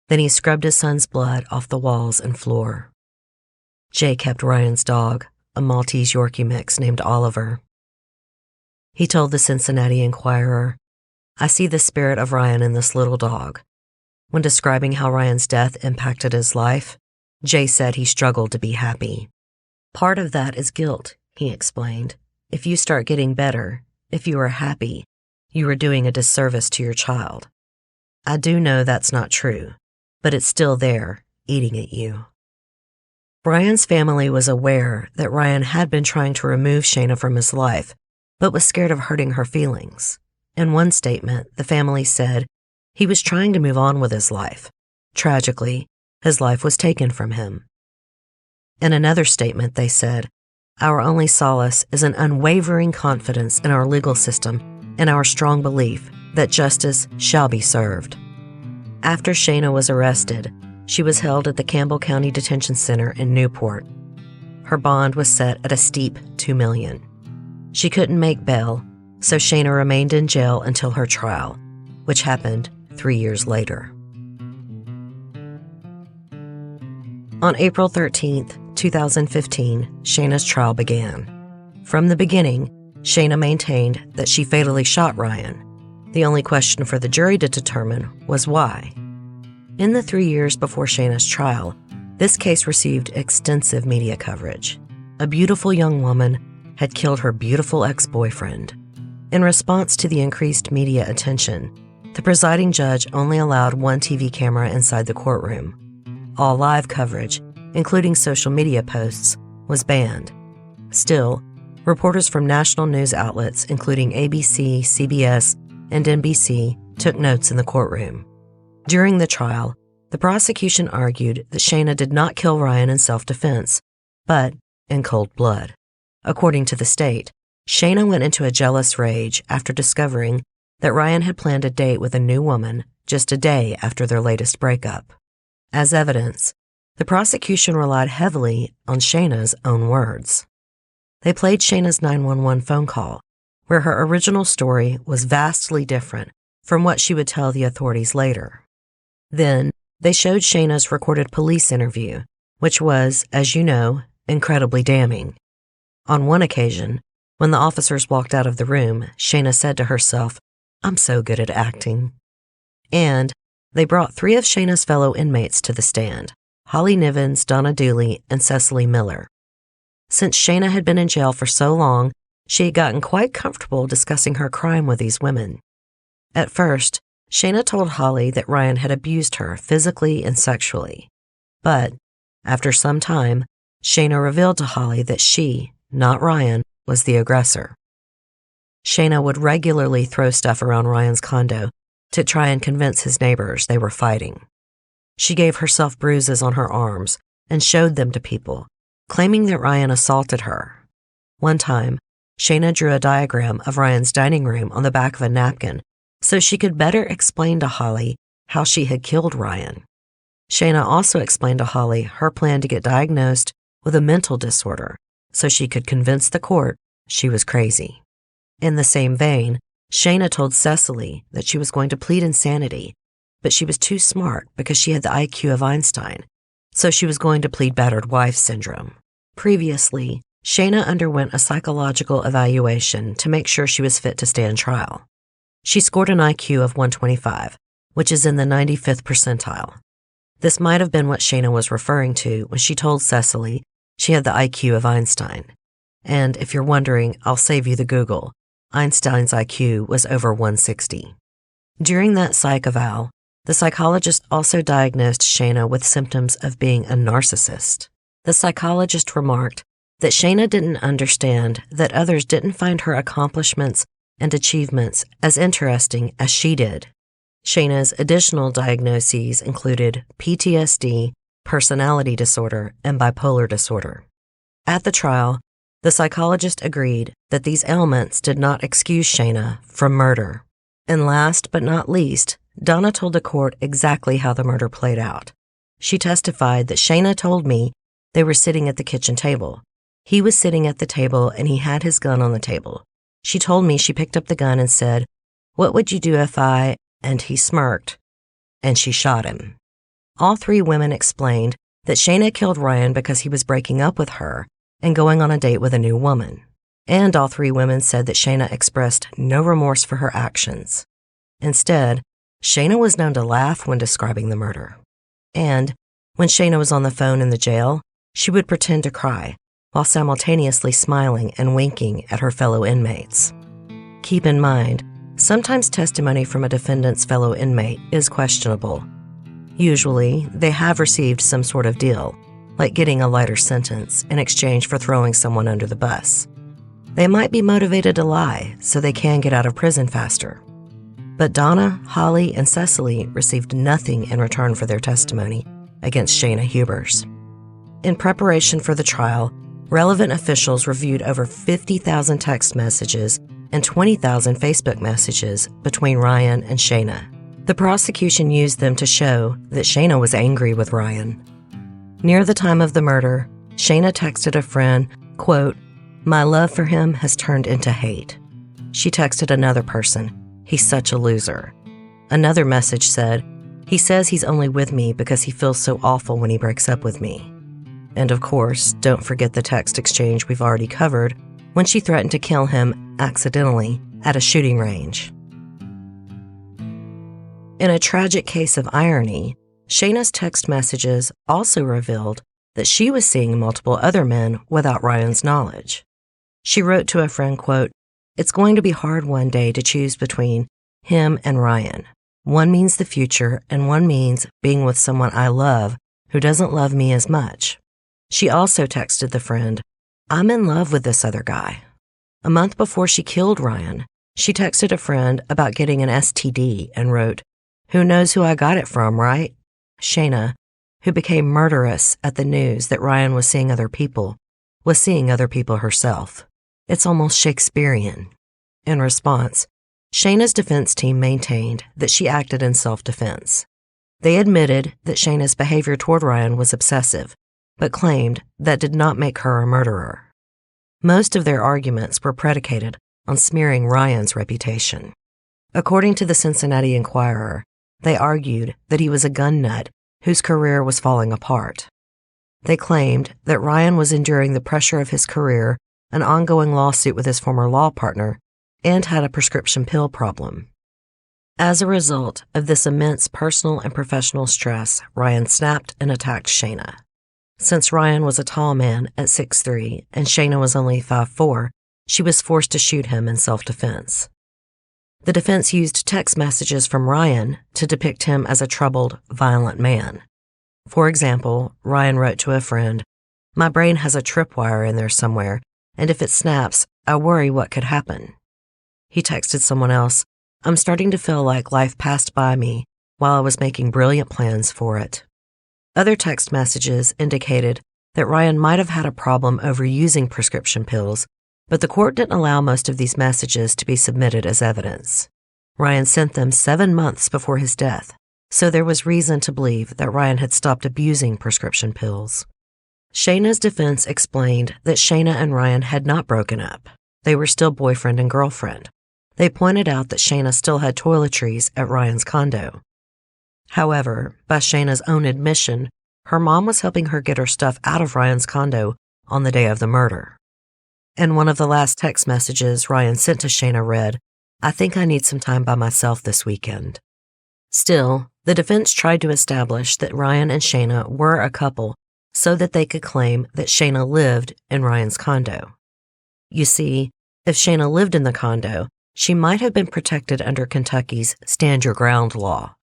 Then he scrubbed his son's blood off the walls and floor. Jay kept Ryan's dog, a Maltese Yorkie mix named Oliver. He told the Cincinnati Enquirer, "I see the spirit of Ryan in this little dog." When describing how Ryan's death impacted his life, Jay said he struggled to be happy. "Part of that is guilt," he explained. "If you start getting better, if you are happy, you are doing a disservice to your child. I do know that's not true, but it's still there, eating at you." Ryan's family was aware that Ryan had been trying to remove Shayna from his life, but was scared of hurting her feelings. In one statement, the family said he was trying to move on with his life. Tragically, his life was taken from him. In another statement, they said, "Our only solace is an unwavering confidence in our legal system and our strong belief that justice shall be served." After Shayna was arrested, she was held at the Campbell County Detention Center in Newport. Her bond was set at a steep $2 million. She couldn't make bail, so Shayna remained in jail until her trial, which happened 3 years later. On April 13th, 2015, Shayna's trial began. From the beginning, Shayna maintained that she fatally shot Ryan. The only question for the jury to determine was why. In the 3 years before Shayna's trial, this case received extensive media coverage. A beautiful young woman had killed her beautiful ex-boyfriend. In response to the increased media attention, the presiding judge only allowed one TV camera inside the courtroom. All live coverage, including social media posts, was banned. Still, reporters from national news outlets, including ABC, CBS, and NBC, took notes in the courtroom. During the trial, the prosecution argued that Shayna did not kill Ryan in self-defense, but in cold blood. According to the state, Shayna went into a jealous rage after discovering that Ryan had planned a date with a new woman just a day after their latest breakup. As evidence, the prosecution relied heavily on Shayna's own words. They played Shayna's 911 phone call, where her original story was vastly different from what she would tell the authorities later. Then, they showed Shayna's recorded police interview, which was, as you know, incredibly damning. On one occasion, when the officers walked out of the room, Shayna said to herself, "I'm so good at acting." And they brought 3 of Shayna's fellow inmates to the stand, Holly Nivens, Donna Dooley, and Cecily Miller. Since Shayna had been in jail for so long, she had gotten quite comfortable discussing her crime with these women. At first, Shayna told Holly that Ryan had abused her physically and sexually. But, after some time, Shayna revealed to Holly that she, not Ryan, was the aggressor. Shayna would regularly throw stuff around Ryan's condo to try and convince his neighbors they were fighting. She gave herself bruises on her arms and showed them to people, claiming that Ryan assaulted her. One time, Shayna drew a diagram of Ryan's dining room on the back of a napkin so she could better explain to Holly how she had killed Ryan. Shayna also explained to Holly her plan to get diagnosed with a mental disorder so she could convince the court she was crazy. In the same vein, Shayna told Cecily that she was going to plead insanity, but she was too smart because she had the IQ of Einstein, so she was going to plead battered wife syndrome. Previously, Shayna underwent a psychological evaluation to make sure she was fit to stand trial. She scored an IQ of 125, which is in the 95th percentile. This might have been what Shayna was referring to when she told Cecily she had the IQ of Einstein. And if you're wondering, I'll save you the Google. Einstein's IQ was over 160. During that psych eval, the psychologist also diagnosed Shayna with symptoms of being a narcissist. The psychologist remarked that Shayna didn't understand that others didn't find her accomplishments and achievements as interesting as she did. Shayna's additional diagnoses included PTSD, personality disorder, and bipolar disorder. At the trial, the psychologist agreed that these ailments did not excuse Shayna from murder. And last but not least, Donna told the court exactly how the murder played out. She testified that Shayna told me they were sitting at the kitchen table. He was sitting at the table and he had his gun on the table. She told me she picked up the gun and said, "What would you do if I—" and he smirked, and she shot him. All three women explained that Shayna killed Ryan because he was breaking up with her and going on a date with a new woman. And all three women said that Shayna expressed no remorse for her actions. Instead, Shayna was known to laugh when describing the murder. And when Shayna was on the phone in the jail, she would pretend to cry while simultaneously smiling and winking at her fellow inmates. Keep in mind, sometimes testimony from a defendant's fellow inmate is questionable. Usually, they have received some sort of deal, like getting a lighter sentence in exchange for throwing someone under the bus. They might be motivated to lie so they can get out of prison faster. But Donna, Holly, and Cecily received nothing in return for their testimony against Shayna Hubers. In preparation for the trial, relevant officials reviewed over 50,000 text messages and 20,000 Facebook messages between Ryan and Shayna. The prosecution used them to show that Shayna was angry with Ryan. Near the time of the murder, Shayna texted a friend, quote, "My love for him has turned into hate." She texted another person, "He's such a loser." Another message said, "He says he's only with me because he feels so awful when he breaks up with me." And of course, don't forget the text exchange we've already covered when she threatened to kill him accidentally at a shooting range. In a tragic case of irony, Shayna's text messages also revealed that she was seeing multiple other men without Ryan's knowledge. She wrote to a friend, quote, "It's going to be hard one day to choose between him and Ryan. One means the future, and one means being with someone I love who doesn't love me as much." She also texted the friend, "I'm in love with this other guy." A month before she killed Ryan, she texted a friend about getting an STD and wrote, "Who knows who I got it from, right?" Shayna, who became murderous at the news that Ryan was seeing other people, was seeing other people herself. It's almost Shakespearean. In response, Shayna's defense team maintained that she acted in self-defense. They admitted that Shayna's behavior toward Ryan was obsessive, but claimed that did not make her a murderer. Most of their arguments were predicated on smearing Ryan's reputation. According to the Cincinnati Enquirer, they argued that he was a gun nut whose career was falling apart. They claimed that Ryan was enduring the pressure of his career, an ongoing lawsuit with his former law partner, and had a prescription pill problem. As a result of this immense personal and professional stress, Ryan snapped and attacked Shayna. Since Ryan was a tall man at 6'3" and Shayna was only 5'4", she was forced to shoot him in self-defense. The defense used text messages from Ryan to depict him as a troubled, violent man. For example, Ryan wrote to a friend, "My brain has a tripwire in there somewhere, and if it snaps, I worry what could happen." He texted someone else, "I'm starting to feel like life passed by me while I was making brilliant plans for it." Other text messages indicated that Ryan might have had a problem overusing prescription pills, but the court didn't allow most of these messages to be submitted as evidence. Ryan sent them 7 months before his death, so there was reason to believe that Ryan had stopped abusing prescription pills. Shayna's defense explained that Shayna and Ryan had not broken up. They were still boyfriend and girlfriend. They pointed out that Shayna still had toiletries at Ryan's condo. However, by Shayna's own admission, her mom was helping her get her stuff out of Ryan's condo on the day of the murder. And one of the last text messages Ryan sent to Shayna read, "I think I need some time by myself this weekend." Still, the defense tried to establish that Ryan and Shayna were a couple so that they could claim that Shayna lived in Ryan's condo. You see, if Shayna lived in the condo, she might have been protected under Kentucky's Stand Your Ground law.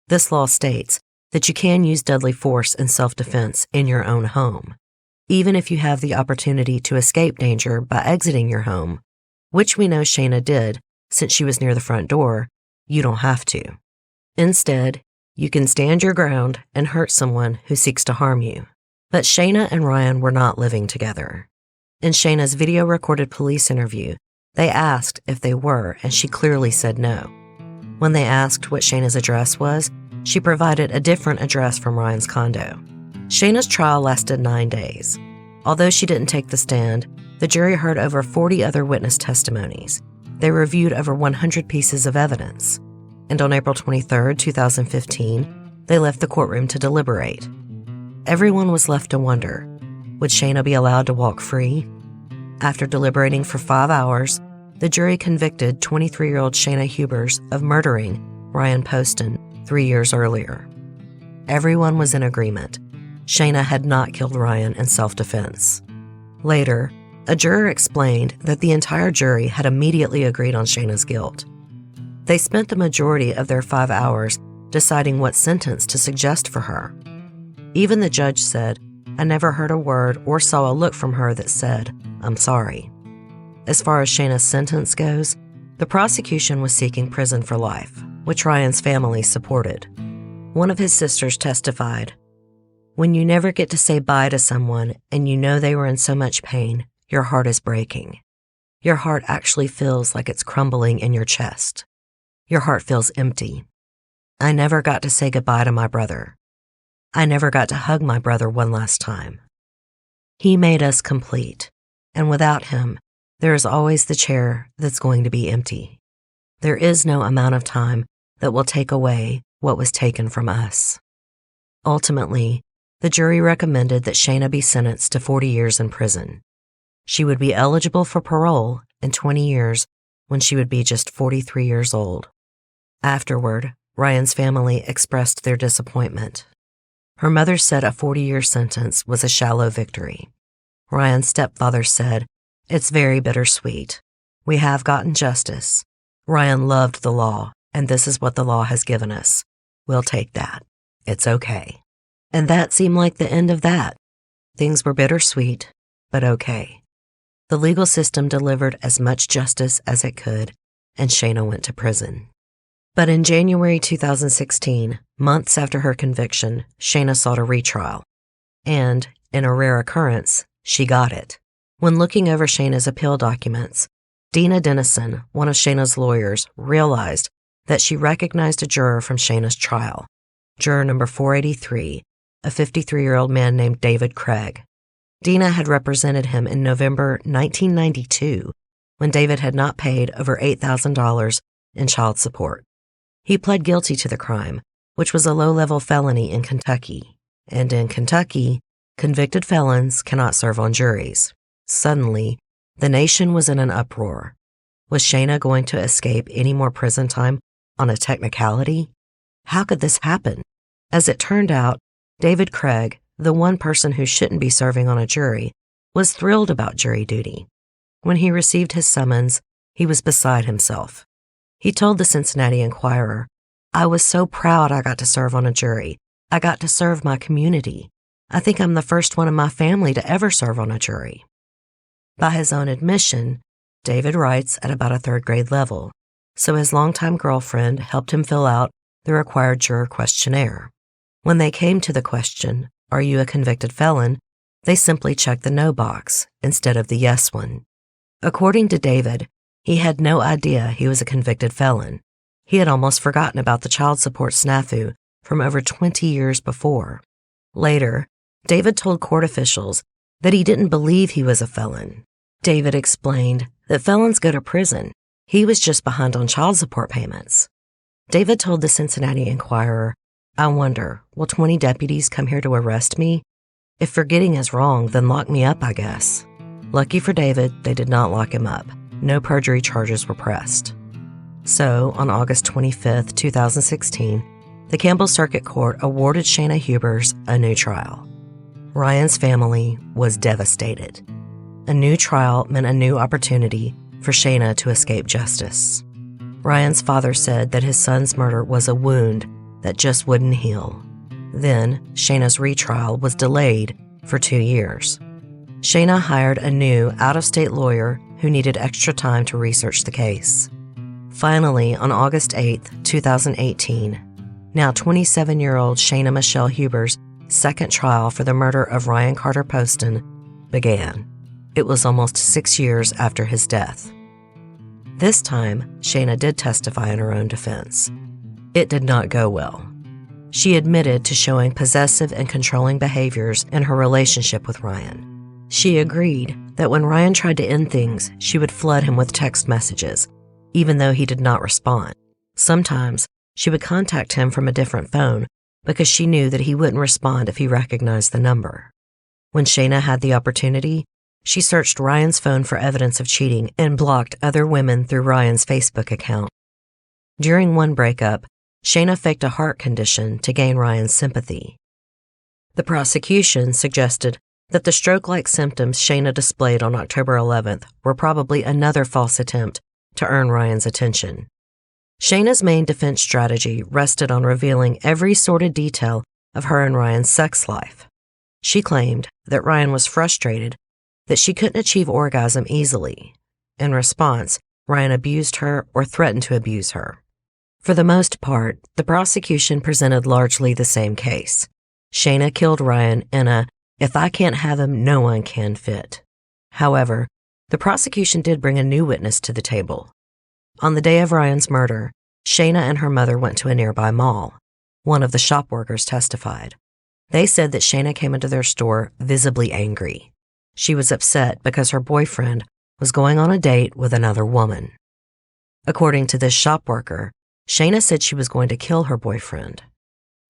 This law states that you can use deadly force in self-defense in your own home, even if you have the opportunity to escape danger by exiting your home, which we know Shayna did since she was near the front door. You don't have to. Instead, you can stand your ground and hurt someone who seeks to harm you. But Shayna and Ryan were not living together. In Shayna's video-recorded police interview, they asked if they were, and she clearly said no. When they asked what Shayna's address was, she provided a different address from Ryan's condo. Shayna's trial lasted 9 days. Although she didn't take the stand, the jury heard over 40 other witness testimonies. They reviewed over 100 pieces of evidence. And on April 23, 2015, they left the courtroom to deliberate. Everyone was left to wonder, would Shayna be allowed to walk free? After deliberating for 5 hours, the jury convicted 23-year-old Shayna Hubers of murdering Ryan Poston 3 years earlier. Everyone was in agreement. Shayna had not killed Ryan in self-defense. Later, a juror explained that the entire jury had immediately agreed on Shayna's guilt. They spent the majority of their 5 hours deciding what sentence to suggest for her. Even the judge said, "I never heard a word or saw a look from her that said, 'I'm sorry.'" As far as Shayna's sentence goes, the prosecution was seeking prison for life, which Ryan's family supported. One of his sisters testified, "When you never get to say bye to someone and you know they were in so much pain, your heart is breaking. Your heart actually feels like it's crumbling in your chest. Your heart feels empty. I never got to say goodbye to my brother. I never got to hug my brother one last time. He made us complete, and without him, there is always the chair that's going to be empty. There is no amount of time that will take away what was taken from us." Ultimately, the jury recommended that Shayna be sentenced to 40 years in prison. She would be eligible for parole in 20 years when she would be just 43 years old. Afterward, Ryan's family expressed their disappointment. Her mother said a 40-year sentence was a shallow victory. Ryan's stepfather said, "It's very bittersweet. We have gotten justice. Ryan loved the law, and this is what the law has given us. We'll take that. It's okay." And that seemed like the end of that. Things were bittersweet, but okay. The legal system delivered as much justice as it could, and Shayna went to prison. But in January 2016, months after her conviction, Shayna sought a retrial. And, in a rare occurrence, she got it. When looking over Shayna's appeal documents, Dina Dennison, one of Shayna's lawyers, realized that she recognized a juror from Shayna's trial, juror number 483, a 53-year-old man named David Craig. Dina had represented him in November 1992 when David had not paid over $8,000 in child support. He pled guilty to the crime, which was a low-level felony in Kentucky. And in Kentucky, convicted felons cannot serve on juries. Suddenly, the nation was in an uproar. Was Shayna going to escape any more prison time on a technicality? How could this happen? As it turned out, David Craig, the one person who shouldn't be serving on a jury, was thrilled about jury duty. When he received his summons, he was beside himself. He told the Cincinnati Enquirer, "I was so proud I got to serve on a jury. I got to serve my community. I think I'm the first one in my family to ever serve on a jury." By his own admission, David writes at about a third-grade level, so his longtime girlfriend helped him fill out the required juror questionnaire. When they came to the question, "Are you a convicted felon?" they simply checked the no box instead of the yes one. According to David, he had no idea he was a convicted felon. He had almost forgotten about the child support snafu from over 20 years before. Later, David told court officials that he didn't believe he was a felon. David explained that felons go to prison. He was just behind on child support payments. David told the Cincinnati Enquirer, "I wonder, will 20 deputies come here to arrest me? If forgetting is wrong, then lock me up, I guess." Lucky for David, they did not lock him up. No perjury charges were pressed. So, on August 25, 2016, the Campbell Circuit Court awarded Shayna Hubers a new trial. Ryan's family was devastated. A new trial meant a new opportunity for Shayna to escape justice. Ryan's father said that his son's murder was a wound that just wouldn't heal. Then, Shayna's retrial was delayed for 2 years. Shayna hired a new, out-of-state lawyer who needed extra time to research the case. Finally, on August 8, 2018, now 27-year-old Shayna Michelle Hubers' second trial for the murder of Ryan Carter Poston began. It was almost 6 years after his death. This time, Shayna did testify in her own defense. It did not go well. She admitted to showing possessive and controlling behaviors in her relationship with Ryan. She agreed that when Ryan tried to end things, she would flood him with text messages, even though he did not respond. Sometimes she would contact him from a different phone because she knew that he wouldn't respond if he recognized the number. When Shayna had the opportunity, she searched Ryan's phone for evidence of cheating and blocked other women through Ryan's Facebook account. During one breakup, Shayna faked a heart condition to gain Ryan's sympathy. The prosecution suggested that the stroke-like symptoms Shayna displayed on October 11th were probably another false attempt to earn Ryan's attention. Shayna's main defense strategy rested on revealing every sordid detail of her and Ryan's sex life. She claimed that Ryan was frustrated that she couldn't achieve orgasm easily. In response, Ryan abused her or threatened to abuse her. For the most part, the prosecution presented largely the same case. Shayna killed Ryan in a "if I can't have him, no one can" fit. However, the prosecution did bring a new witness to the table. On the day of Ryan's murder, Shayna and her mother went to a nearby mall. One of the shop workers testified. They said that Shayna came into their store visibly angry. She was upset because her boyfriend was going on a date with another woman. According to this shop worker, Shayna said she was going to kill her boyfriend.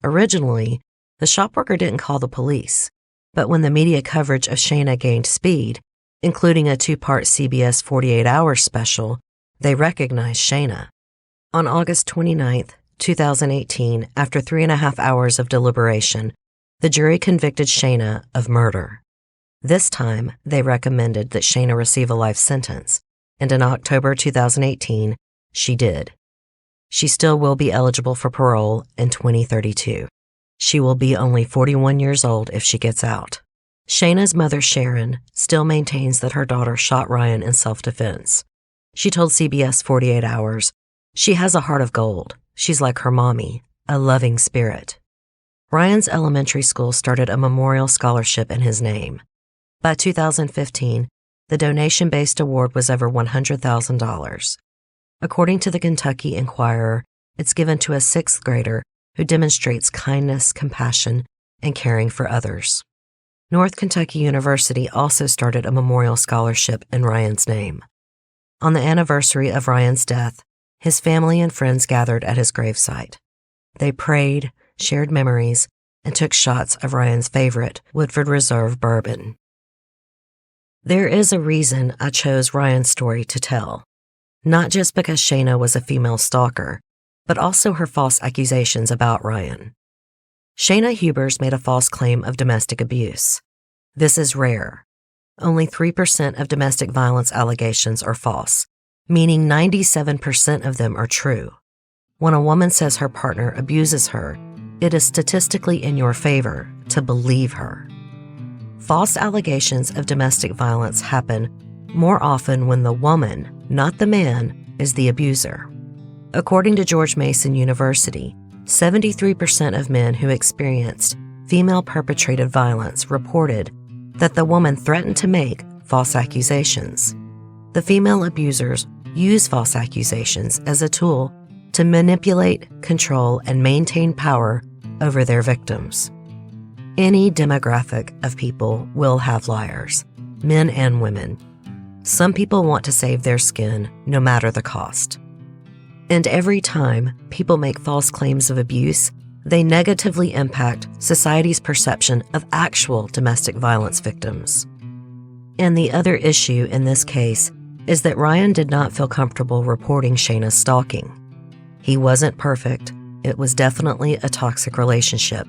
Originally, the shop worker didn't call the police, but when the media coverage of Shayna gained speed, including a 2-part CBS 48 Hours special, they recognized Shayna. On August 29, 2018, after 3.5 hours of deliberation, the jury convicted Shayna of murder. This time, they recommended that Shayna receive a life sentence, and in October 2018, she did. She still will be eligible for parole in 2032. She will be only 41 years old if she gets out. Shayna's mother, Sharon, still maintains that her daughter shot Ryan in self-defense. She told CBS 48 Hours, "She has a heart of gold. She's like her mommy, a loving spirit." Ryan's elementary school started a memorial scholarship in his name. By 2015, the donation-based award was over $100,000. According to the Kentucky Enquirer, it's given to a 6th grader who demonstrates kindness, compassion, and caring for others. North Kentucky University also started a memorial scholarship in Ryan's name. On the anniversary of Ryan's death, his family and friends gathered at his gravesite. They prayed, shared memories, and took shots of Ryan's favorite Woodford Reserve bourbon. There is a reason I chose Ryan's story to tell. Not just because Shayna was a female stalker, but also her false accusations about Ryan. Shayna Hubers made a false claim of domestic abuse. This is rare. Only 3% of domestic violence allegations are false, meaning 97% of them are true. When a woman says her partner abuses her, it is statistically in your favor to believe her. False allegations of domestic violence happen more often when the woman, not the man, is the abuser. According to George Mason University, 73% of men who experienced female-perpetrated violence reported that the woman threatened to make false accusations. The female abusers use false accusations as a tool to manipulate, control, and maintain power over their victims. Any demographic of people will have liars, men and women. Some people want to save their skin no matter the cost. And every time people make false claims of abuse, they negatively impact society's perception of actual domestic violence victims. And the other issue in this case is that Ryan did not feel comfortable reporting Shayna's stalking. He wasn't perfect. It was definitely a toxic relationship.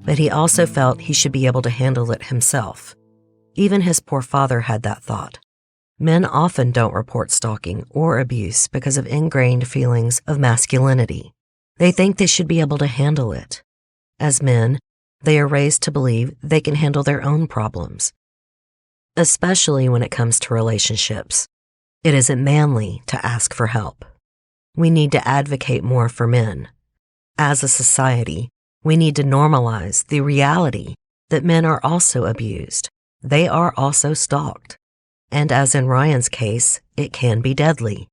But he also felt he should be able to handle it himself. Even his poor father had that thought. Men often don't report stalking or abuse because of ingrained feelings of masculinity. They think they should be able to handle it. As men, they are raised to believe they can handle their own problems, especially when it comes to relationships. It isn't manly to ask for help. We need to advocate more for men. As a society, we need to normalize the reality that men are also abused. They are also stalked. And as in Ryan's case, it can be deadly.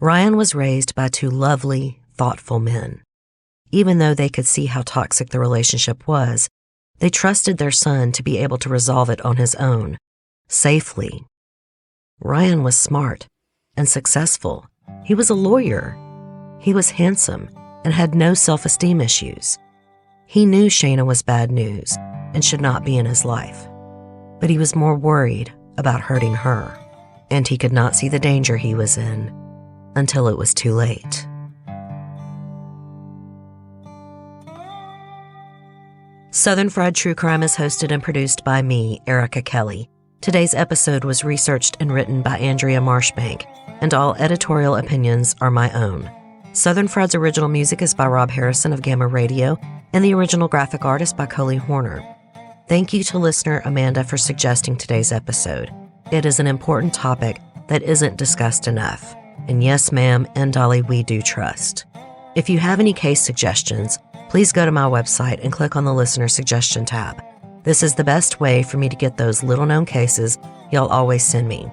Ryan was raised by 2 lovely, thoughtful men. Even though they could see how toxic the relationship was, they trusted their son to be able to resolve it on his own safely. Ryan was smart and successful. He was a lawyer. He was handsome and had no self-esteem issues. He knew Shayna was bad news and should not be in his life. But he was more worried about hurting her, and he could not see the danger he was in until it was too late. Southern Fried True Crime is hosted and produced by me, Erica Kelley. Today's episode was researched and written by Andrea Marshbank, and all editorial opinions are my own. Southern Fried's original music is by Rob Harrison of Gamma Radio, and the original graphic art is by Coley Horner. Thank you to listener Amanda for suggesting today's episode. It is an important topic that isn't discussed enough. And yes, ma'am, and Dolly, we do trust. If you have any case suggestions, please go to my website and click on the listener suggestion tab. This is the best way for me to get those little-known cases y'all always send me.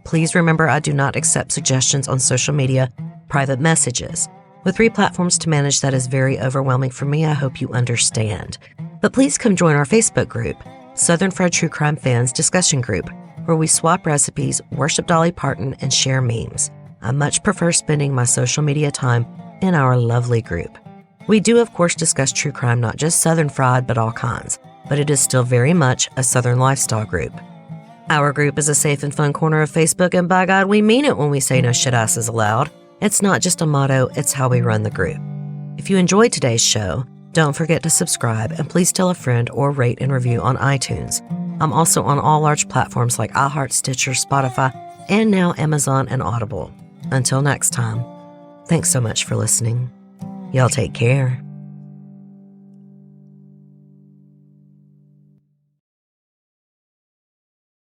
Please remember I do not accept suggestions on social media, private messages. With 3 platforms to manage, that is very overwhelming for me. I hope you understand. But please come join our Facebook group, Southern Fried True Crime Fans Discussion Group, where we swap recipes, worship Dolly Parton, and share memes. I much prefer spending my social media time in our lovely group. We do, of course, discuss true crime, not just Southern Fried, but all kinds. But it is still very much a Southern lifestyle group. Our group is a safe and fun corner of Facebook, and by God, we mean it when we say no shit asses allowed. It's not just a motto, it's how we run the group. If you enjoyed today's show, don't forget to subscribe, and please tell a friend or rate and review on iTunes. I'm also on all large platforms like iHeart, Stitcher, Spotify, and now Amazon and Audible. Until next time, thanks so much for listening. Y'all take care.